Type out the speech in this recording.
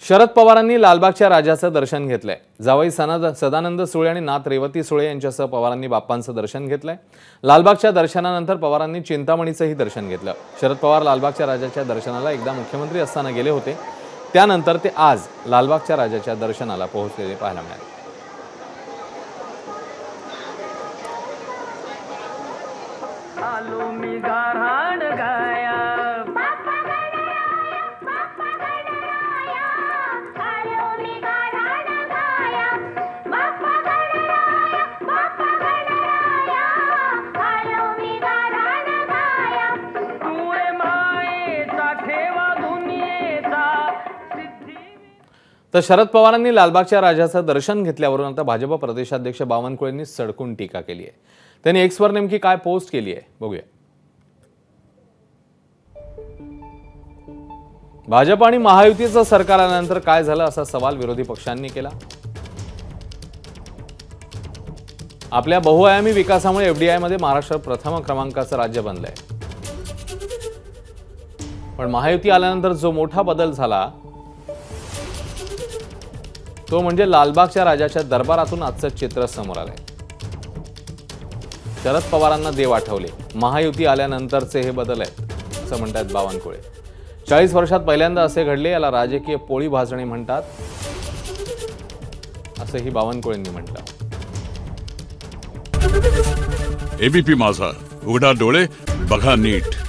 शरद पवारांनी लालबागच्या राजाचं दर्शन घेतलंय। जावई सदानंद सुळे आणि नात रेवती सुळे यांच्यासह पवारांनी बाप्पांचं दर्शन घेतलंय। लालबागच्या दर्शनानंतर पवारांनी चिंतामणीचंही दर्शन घेतलं। शरद पवार लालबागच्या राजाच्या दर्शनाला एकदा मुख्यमंत्री असताना गेले होते, त्यानंतर ते आज लालबागच्या राजाच्या दर्शनाला पोहोचलेले पाहायला मिळाले। तर शरद पवारांनी लालबागच्या राजाचं दर्शन घेतल्यावरून आता भाजप प्रदेशाध्यक्ष बावनकुळेंनी सडकून टीका केली आहे। त्यांनी एक्सवर नेमकी काय पोस्ट केली आहे बघूया। भाजप आणि महायुतीचं सरकार आल्यानंतर काय झालं असा सवाल विरोधी पक्षांनी केला। आपल्या बहुआयामी विकासामुळे एफडीआय मध्ये महाराष्ट्र प्रथम क्रमांकाचं राज्य बनलंय, पण महायुती आल्यानंतर जो मोठा बदल झाला तो म्हणजे लालबागच्या राजाच्या दरबारातून आजचं चित्र समोर आलंय। शरद पवारांना देव आठवले, महायुती आल्यानंतरचे हे बदल आहेत असं म्हणतात बावनकुळे। 40 वर्षात पहिल्यांदा असे घडले, याला राजकीय पोळी भाजणे म्हणतात असंही बावनकुळेंनी म्हटलं। एबीपी माझा, उघडा डोळे बघा नीट।